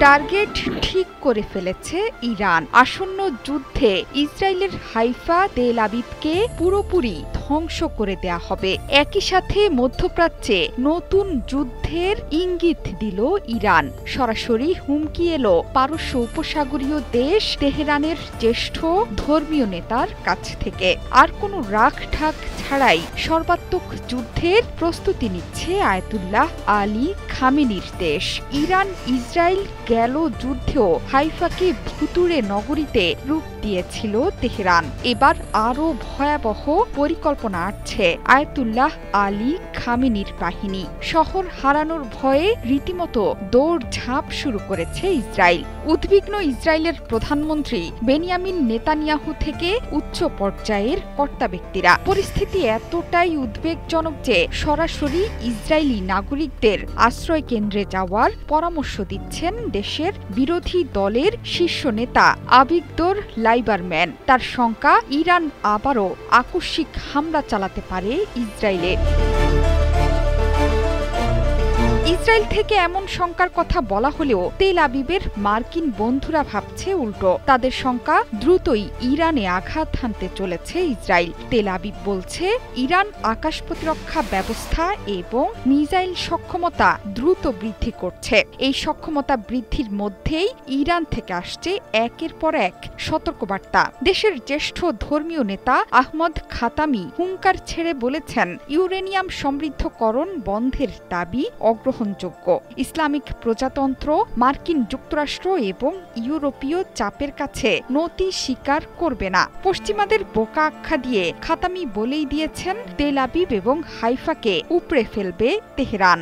Target ঠিক করে ফেলেছে ইরান। আসন্ন যুদ্ধে ইসরায়েলের হাইফা তেল আবিবকে পুরোপুরি ধ্বংস করে দেয়া হবে। একই সাথে মধ্যপ্রাচ্যে নতুন যুদ্ধের ইঙ্গিত দিল ইরান। সরাসরি হুমকি এলো পারস্য উপসাগরীয় দেশ তেহরানের জ্যেষ্ঠ ধর্মীয় নেতার কাছ থেকে। আর কোনো রাগ ঢাক ছাড়াই সর্বাত্মক যুদ্ধের প্রস্তুতি নিচ্ছে আয়াতুল্লাহ আলী খামেনির দেশ। ইরান ইসরায়েল গেল যুদ্ধেও হাইফাকে ভুতুড়ে নগরীতে রূপ দিয়েছিল তেহরান। এবার আরও ভয়াবহ পরিকল্পনা আটছে আয়াতুল্লাহ আলী খামেনির বাহিনী। শহর হারানোর ভয়ে রীতিমতো দৌড়ঝাঁপ শুরু করেছে ইসরায়েল। উদ্বিগ্ন ইসরায়েলের প্রধানমন্ত্রী বেনিয়ামিন নেতানিয়াহু থেকে উচ্চ পর্যায়ের কর্তা ব্যক্তিরা। পরিস্থিতি এতটাই উদ্বেগজনক যে সরাসরি ইসরায়েলি নাগরিকদের আশ্রয় কেন্দ্রে যাওয়ার পরামর্শ দিচ্ছেন দেশের বিরোধী দলের শীর্ষ নেতা আবিগদোর লাইবারম্যান। তার শঙ্কা, ইরান আবারও আকস্মিক হামলা চালাতে পারে ইসরায়েলে। ইসরায়েল থেকে এমন শঙ্কার কথা বলা হলেও তেল আবিবের মার্কিন বন্ধুরা ভাবছে উল্টো। তাদের শঙ্কা, দ্রুতই ইরানে আঘাত হানতে চলেছে ইসরায়েল। তেল আবিব বলছে, ইরান আকাশ প্রতিরক্ষা ব্যবস্থা এবং মিসাইল সক্ষমতা দ্রুত বৃদ্ধি করছে। এই সক্ষমতা বৃদ্ধির মধ্যেই ইরান থেকে আসছে একের পর এক সতর্কবার্তা। দেশের জ্যেষ্ঠ ধর্মীয় নেতা আহমদ খাতামি হুঙ্কার ছেড়ে বলেছেন, ইউরেনিয়াম সমৃদ্ধকরণ বন্ধের দাবি অগ্রহণযোগ্য। ইসলামিক প্রজাতন্ত্র, মার্কিন যুক্তরাষ্ট্র এবং ইউরোপীয় চাপের কাছে নতি স্বীকার করবে না। পশ্চিমাদের বোকা আখ্যা দিয়ে খাতামি বলেই দিয়েছেন, তেল আবিব এবং হাইফাকে উপড়ে ফেলবে তেহরান।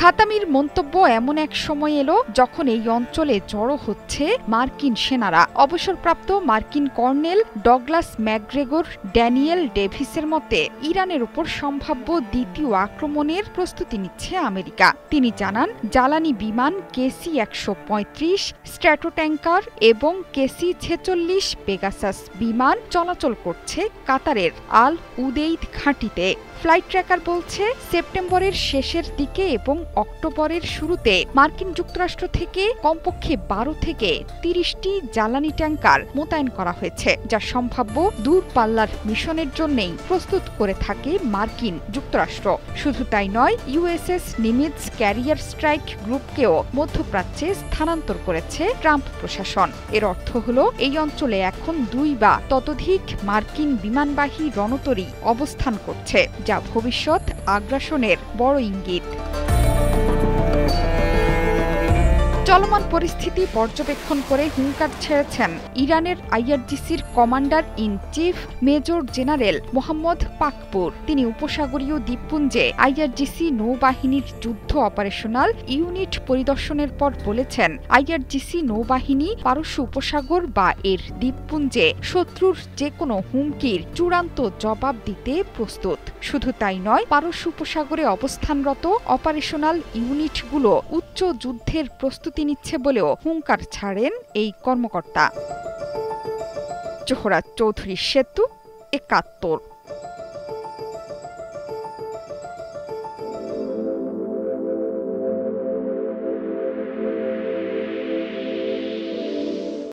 খাতামির মন্তব্য এমন এক সময় এলো যখন এই অঞ্চলে জড়ো হচ্ছে মার্কিন সেনারা। অবসরপ্রাপ্ত মার্কিন কর্নেল ডগলাস ম্যাকগ্রেগর ড্যানিয়েল ডেভিসের মতে, ইরানের উপর সম্ভাব্য দ্বিতীয় আক্রমণের প্রস্তুতি নিচ্ছে আমেরিকা। তিনি জানান, জ্বালানি বিমান KC-135, স্ট্র্যাটোট্যাঙ্কার এবং KC-46 পেগাসাস বিমান চলাচল করছে কাতারের আল উদেইদ ঘাঁটিতে। ফ্লাইট ট্র্যাকার বলছে, সেপ্টেম্বরের শেষের দিকে এবং অক্টোবরের শুরুতে মার্কিন যুক্তরাষ্ট্র থেকে কমপক্ষে 12 থেকে 30টি জ্বালানি ট্যাঙ্কার মোতায়েন করা হয়েছে, যা সম্ভাব্য দূরপাল্লার মিশনের জন্যই প্রস্তুত করে থাকে মার্কিন যুক্তরাষ্ট্র। শুধু তাই নয়, USS নিমিটজ ক্যারিয়ার স্ট্রাইক গ্রুপকেও মধ্যপ্রাচ্যে স্থানান্তর করেছে ট্রাম্প প্রশাসন। এর অর্থ হল, এই অঞ্চলে এখন 2 বা ততোধিক মার্কিন বিমানবাহী রণতরী অবস্থান করছে, যা ভবিষ্যৎ আগ্রাসনের বড় ইঙ্গিত। চলমান পরিস্থিতি পর্যবেক্ষণ করে হুঙ্কার ছেড়েছেন ইরানের IRGCর commander in chief major general Mohammad Pakpour. তিনি উপসাগরীয় দ্বীপপুঞ্জে IRGC নৌবাহিনীর যুদ্ধ অপারেশনাল ইউনিট পরিদর্শনের পর বলেছেন, IRGC নৌবাহিনী পারস্য উপসাগর বা এর দ্বীপপুঞ্জে শত্রুর যে কোনো হুমকির চূড়ান্ত জবাব দিতে প্রস্তুত। শুধু তাই নয়, পারস্য উপসাগরে অবস্থানরত অপারেশনাল ইউনিটগুলো উচ্চ যুদ্ধের প্রস্তুতি নিচ্ছে বলেও হুঙ্কার ছাড়েন এই কর্মকর্তা। জোহরা চৌধুরী সেতু, ৭১।